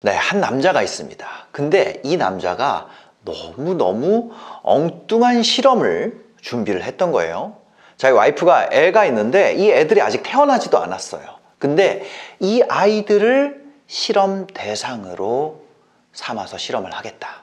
네, 한 남자가 있습니다. 근데 이 남자가 너무너무 엉뚱한 실험을 준비를 했던 거예요. 자기 와이프가 애가 있는데 이 애들이 아직 태어나지도 않았어요. 근데 이 아이들을 실험 대상으로 삼아서 실험을 하겠다.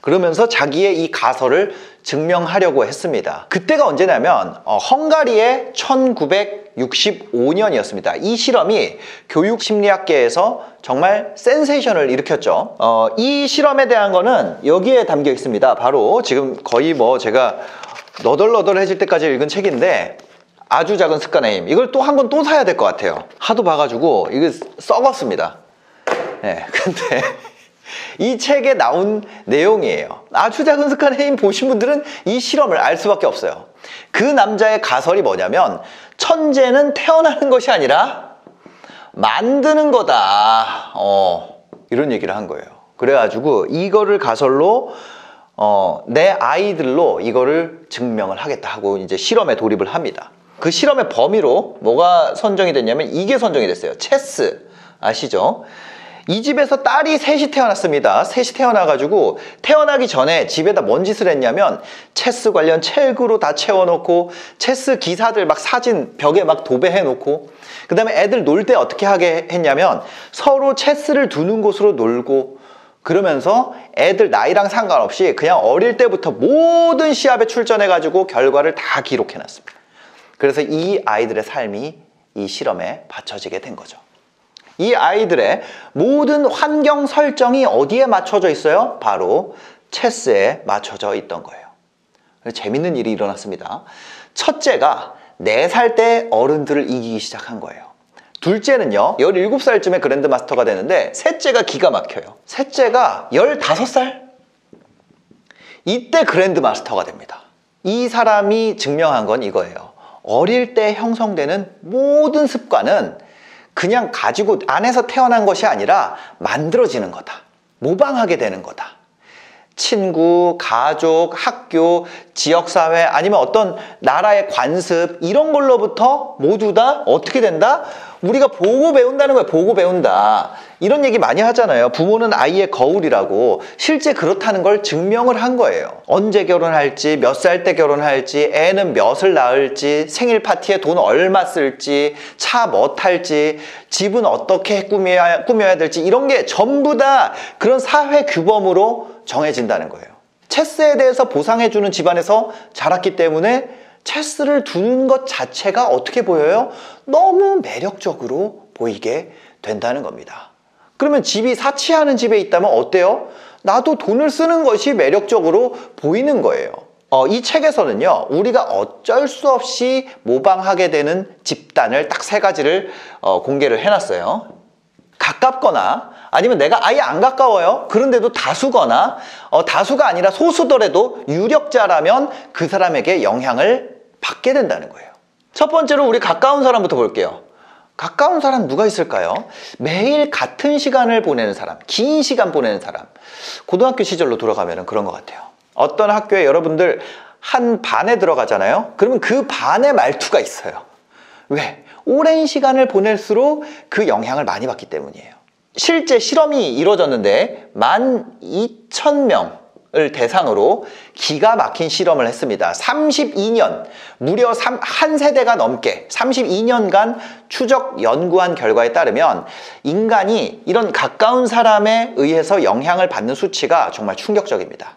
그러면서 자기의 이 가설을 증명하려고 했습니다. 그때가 언제냐면 헝가리의 1965년이었습니다. 이 실험이 교육심리학계에서 정말 센세이션을 일으켰죠. 이 실험에 대한 거는 여기에 담겨 있습니다. 바로 지금 거의 제가 너덜너덜해질 때까지 읽은 책인데, 아주 작은 습관의 힘. 이걸 또 한 권 또 사야 될 것 같아요. 하도 봐가지고 이게 썩었습니다. 네, 근데 이 책에 나온 내용이에요. 아주 작은 습관의 힘 보신 분들은 이 실험을 알 수밖에 없어요. 그 남자의 가설이 뭐냐면, 천재는 태어나는 것이 아니라 만드는 거다. 이런 얘기를 한 거예요. 그래가지고 이거를 가설로 내 아이들로 이거를 증명을 하겠다 하고 이제 실험에 돌입을 합니다. 그 실험의 범위로 뭐가 선정이 됐냐면 이게 선정이 됐어요. 체스 아시죠? 이 집에서 딸이 셋이 태어났습니다. 셋이 태어나가지고 태어나기 전에 집에다 뭔 짓을 했냐면 체스 관련 책으로 다 채워놓고, 체스 기사들 막 사진 벽에 막 도배해놓고, 그 다음에 애들 놀 때 어떻게 하게 했냐면 서로 체스를 두는 곳으로 놀고, 그러면서 애들 나이랑 상관없이 그냥 어릴 때부터 모든 시합에 출전해가지고 결과를 다 기록해놨습니다. 그래서 이 아이들의 삶이 이 실험에 받쳐지게 된 거죠. 이 아이들의 모든 환경 설정이 어디에 맞춰져 있어요? 바로 체스에 맞춰져 있던 거예요. 재밌는 일이 일어났습니다. 첫째가 4살 때 어른들을 이기기 시작한 거예요. 둘째는요 17살쯤에 그랜드마스터가 되는데, 셋째가 기가 막혀요. 셋째가 15살? 이때 그랜드마스터가 됩니다. 이 사람이 증명한 건 이거예요. 어릴 때 형성되는 모든 습관은 그냥 가지고 안에서 태어난 것이 아니라 만들어지는 거다. 모방하게 되는 거다. 친구, 가족, 학교, 지역사회, 아니면 어떤 나라의 관습, 이런 걸로부터 모두 다 어떻게 된다? 우리가 보고 배운다는 거예요. 보고 배운다. 이런 얘기 많이 하잖아요. 부모는 아이의 거울이라고. 실제 그렇다는 걸 증명을 한 거예요. 언제 결혼할지, 몇 살 때 결혼할지, 애는 몇을 낳을지, 생일 파티에 돈 얼마 쓸지, 차 뭐 탈지, 집은 어떻게 꾸며야 될지, 이런 게 전부 다 그런 사회 규범으로 정해진다는 거예요. 체스에 대해서 보상해주는 집안에서 자랐기 때문에 체스를 두는 것 자체가 어떻게 보여요? 너무 매력적으로 보이게 된다는 겁니다. 그러면 집이 사치하는 집에 있다면 어때요? 나도 돈을 쓰는 것이 매력적으로 보이는 거예요. 이 책에서는요, 우리가 어쩔 수 없이 모방하게 되는 집단을 딱 3가지를 공개를 해놨어요. 가깝거나, 아니면 내가 아예 안 가까워요. 그런데도 다수거나, 다수가 아니라 소수더라도 유력자라면 그 사람에게 영향을 받게 된다는 거예요. 첫 번째로 우리 가까운 사람부터 볼게요. 가까운 사람 누가 있을까요? 매일 같은 시간을 보내는 사람, 긴 시간 보내는 사람. 고등학교 시절로 돌아가면 그런 것 같아요. 어떤 학교에 여러분들 한 반에 들어가잖아요. 그러면 그 반의 말투가 있어요. 왜? 오랜 시간을 보낼수록 그 영향을 많이 받기 때문이에요. 실제 실험이 이루어졌는데 12,000명을 대상으로 기가 막힌 실험을 했습니다. 32년, 무려 한 세대가 넘게 32년간 추적 연구한 결과에 따르면 인간이 이런 가까운 사람에 의해서 영향을 받는 수치가 정말 충격적입니다.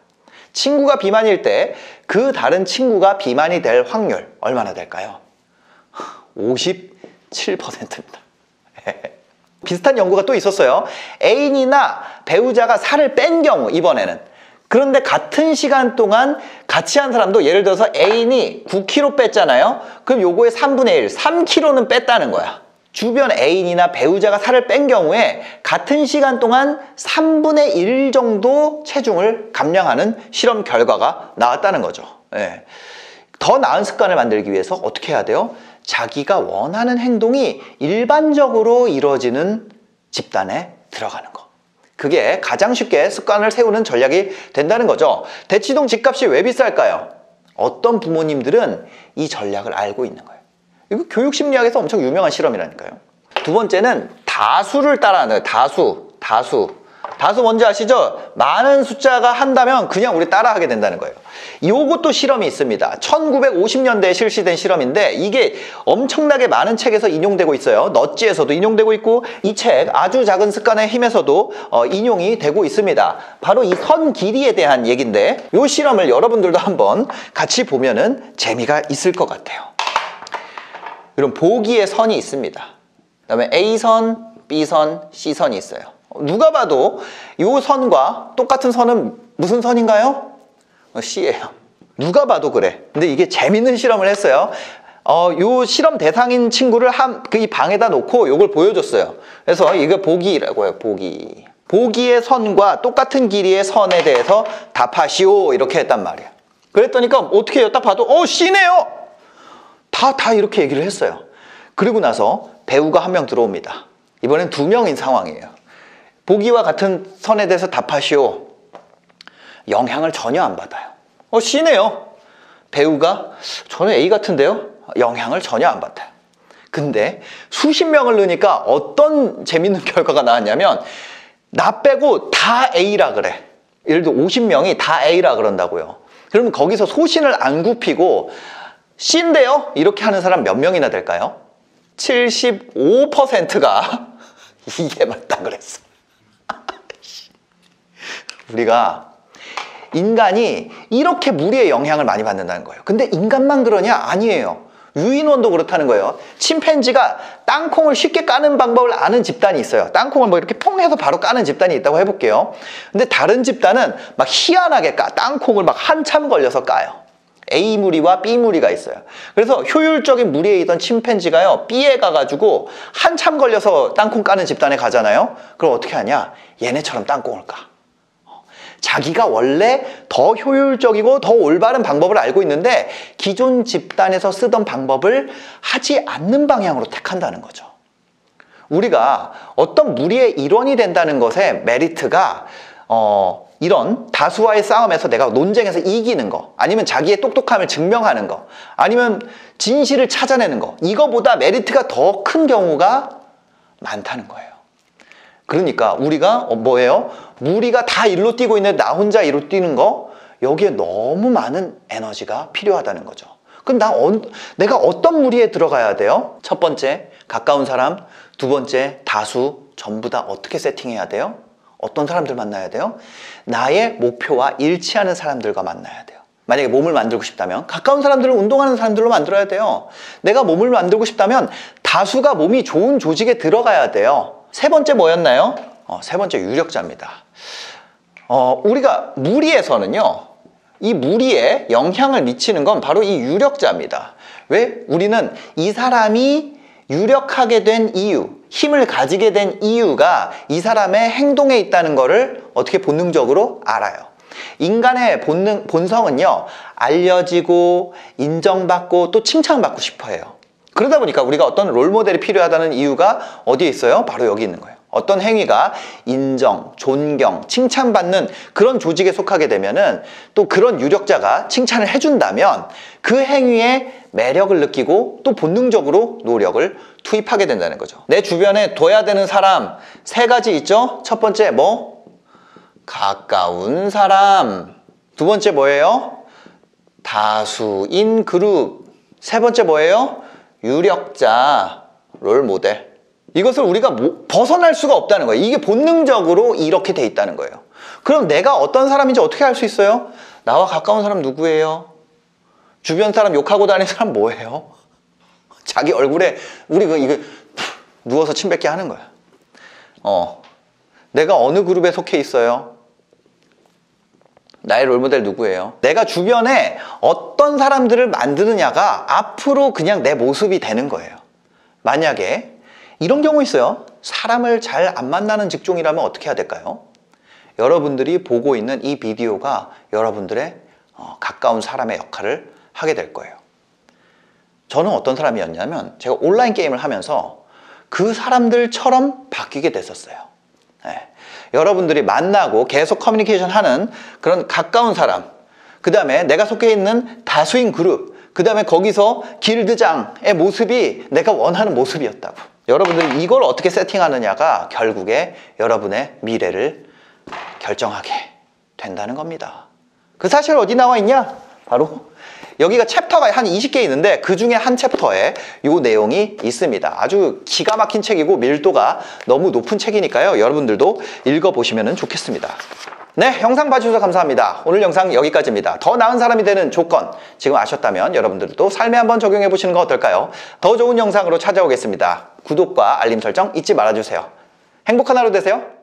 친구가 비만일 때 그 다른 친구가 비만이 될 확률 얼마나 될까요? 57%입니다. 비슷한 연구가 또 있었어요. 애인이나 배우자가 살을 뺀 경우, 이번에는. 그런데 같은 시간 동안 같이 한 사람도, 예를 들어서 애인이 9kg 뺐잖아요. 그럼 요거의 3분의 1, 3kg는 뺐다는 거야. 주변 애인이나 배우자가 살을 뺀 경우에 같은 시간 동안 3분의 1 정도 체중을 감량하는 실험 결과가 나왔다는 거죠. 예. 더 나은 습관을 만들기 위해서 어떻게 해야 돼요? 자기가 원하는 행동이 일반적으로 이루어지는 집단에 들어가는 거. 그게 가장 쉽게 습관을 세우는 전략이 된다는 거죠. 대치동 집값이 왜 비쌀까요? 어떤 부모님들은 이 전략을 알고 있는 거예요. 이거 교육심리학에서 엄청 유명한 실험이라니까요. 두 번째는 다수를 따라하는 거예요. 다수. 다수 뭔지 아시죠? 많은 숫자가 한다면 그냥 우리 따라하게 된다는 거예요. 요것도 실험이 있습니다. 1950년대에 실시된 실험인데 이게 엄청나게 많은 책에서 인용되고 있어요. 넛지에서도 인용되고 있고 이 책 아주 작은 습관의 힘에서도 인용이 되고 있습니다. 바로 이 선 길이에 대한 얘기인데 이 실험을 여러분들도 한번 같이 보면은 재미가 있을 것 같아요. 이런 보기의 선이 있습니다. 그다음에 A선, B선, C선이 있어요. 누가 봐도 이 선과 똑같은 선은 무슨 선인가요? C예요. 누가 봐도 그래. 근데 이게 재밌는 실험을 했어요. 요 실험 대상인 친구를 이 방에다 놓고 요걸 보여줬어요. 그래서 이거 보기라고 해요. 보기. 보기의 선과 똑같은 길이의 선에 대해서 답하시오 이렇게 했단 말이에요. 그랬더니까 어떻게 해요? 딱 봐도 C네요. 다 이렇게 얘기를 했어요. 그리고 나서 배우가 한 명 들어옵니다. 이번엔 2명인 상황이에요. 보기와 같은 선에 대해서 답하시오. 영향을 전혀 안 받아요. C네요. 배우가 저는 A 같은데요? 영향을 전혀 안 받아요. 근데 수십 명을 넣으니까 어떤 재밌는 결과가 나왔냐면 나 빼고 다 A라 그래. 예를 들어 50명이 다 A라 그런다고요. 그러면 거기서 소신을 안 굽히고 C인데요? 이렇게 하는 사람 몇 명이나 될까요? 75%가 이게 맞다 그랬어. 우리가 인간이 이렇게 무리의 영향을 많이 받는다는 거예요. 근데 인간만 그러냐? 아니에요. 유인원도 그렇다는 거예요. 침팬지가 땅콩을 쉽게 까는 방법을 아는 집단이 있어요. 땅콩을 뭐 이렇게 퐁 해서 바로 까는 집단이 있다고 해볼게요. 근데 다른 집단은 막 희한하게 땅콩을 막 한참 걸려서 까요. A 무리와 B 무리가 있어요. 그래서 효율적인 무리에 있던 침팬지가요, B에 가가지고 한참 걸려서 땅콩 까는 집단에 가잖아요. 그럼 어떻게 하냐? 얘네처럼 땅콩을 까. 자기가 원래 더 효율적이고 더 올바른 방법을 알고 있는데 기존 집단에서 쓰던 방법을 하지 않는 방향으로 택한다는 거죠. 우리가 어떤 무리의 일원이 된다는 것의 메리트가 이런 다수와의 싸움에서 내가 논쟁에서 이기는 거, 아니면 자기의 똑똑함을 증명하는 거, 아니면 진실을 찾아내는 거, 이거보다 메리트가 더 큰 경우가 많다는 거예요. 그러니까 우리가 뭐예요? 무리가 다 일로 뛰고 있는데 나 혼자 일로 뛰는 거, 여기에 너무 많은 에너지가 필요하다는 거죠. 그럼 내가 어떤 무리에 들어가야 돼요? 첫 번째, 가까운 사람. 두 번째, 다수. 전부 다 어떻게 세팅해야 돼요? 어떤 사람들 만나야 돼요? 나의 목표와 일치하는 사람들과 만나야 돼요. 만약에 몸을 만들고 싶다면 가까운 사람들을 운동하는 사람들로 만들어야 돼요. 내가 몸을 만들고 싶다면 다수가 몸이 좋은 조직에 들어가야 돼요. 세 번째 뭐였나요? 세 번째 유력자입니다. 우리가 무리에서는요, 이 무리에 영향을 미치는 건 바로 이 유력자입니다. 왜? 우리는 이 사람이 유력하게 된 이유, 힘을 가지게 된 이유가 이 사람의 행동에 있다는 것을 어떻게 본능적으로 알아요. 인간의 본성은요, 알려지고 인정받고 또 칭찬받고 싶어 해요. 그러다 보니까 우리가 어떤 롤모델이 필요하다는 이유가 어디에 있어요? 바로 여기 있는 거예요. 어떤 행위가 인정, 존경, 칭찬받는 그런 조직에 속하게 되면은 또 그런 유력자가 칭찬을 해준다면 그 행위에 매력을 느끼고 또 본능적으로 노력을 투입하게 된다는 거죠. 내 주변에 둬야 되는 사람 3가지 있죠? 첫 번째 뭐? 가까운 사람. 두 번째 뭐예요? 다수인 그룹. 세 번째 뭐예요? 유력자, 롤모델. 이것을 우리가 벗어날 수가 없다는 거예요. 이게 본능적으로 이렇게 돼 있다는 거예요. 그럼 내가 어떤 사람인지 어떻게 알 수 있어요? 나와 가까운 사람 누구예요? 주변 사람 욕하고 다니는 사람 뭐예요? 자기 얼굴에 우리 이거 누워서 침 뱉게 하는 거야. 내가 어느 그룹에 속해 있어요? 나의 롤모델 누구예요? 내가 주변에 어떤 사람들을 만드느냐가 앞으로 그냥 내 모습이 되는 거예요. 만약에 이런 경우 있어요. 사람을 잘 안 만나는 직종이라면 어떻게 해야 될까요? 여러분들이 보고 있는 이 비디오가 여러분들의 가까운 사람의 역할을 하게 될 거예요. 저는 어떤 사람이었냐면 제가 온라인 게임을 하면서 그 사람들처럼 바뀌게 됐었어요. 네. 여러분들이 만나고 계속 커뮤니케이션 하는 그런 가까운 사람, 그 다음에 내가 속해 있는 다수인 그룹, 그 다음에 거기서 길드장의 모습이 내가 원하는 모습이었다고. 여러분들이 이걸 어떻게 세팅하느냐가 결국에 여러분의 미래를 결정하게 된다는 겁니다. 그 사실 어디 나와 있냐? 바로 여기가 챕터가 한 20개 있는데 그 중에 한 챕터에 이 내용이 있습니다. 아주 기가 막힌 책이고 밀도가 너무 높은 책이니까요. 여러분들도 읽어보시면 좋겠습니다. 네, 영상 봐주셔서 감사합니다. 오늘 영상 여기까지입니다. 더 나은 사람이 되는 조건 지금 아셨다면 여러분들도 삶에 한번 적용해 보시는 거 어떨까요? 더 좋은 영상으로 찾아오겠습니다. 구독과 알림 설정 잊지 말아주세요. 행복한 하루 되세요.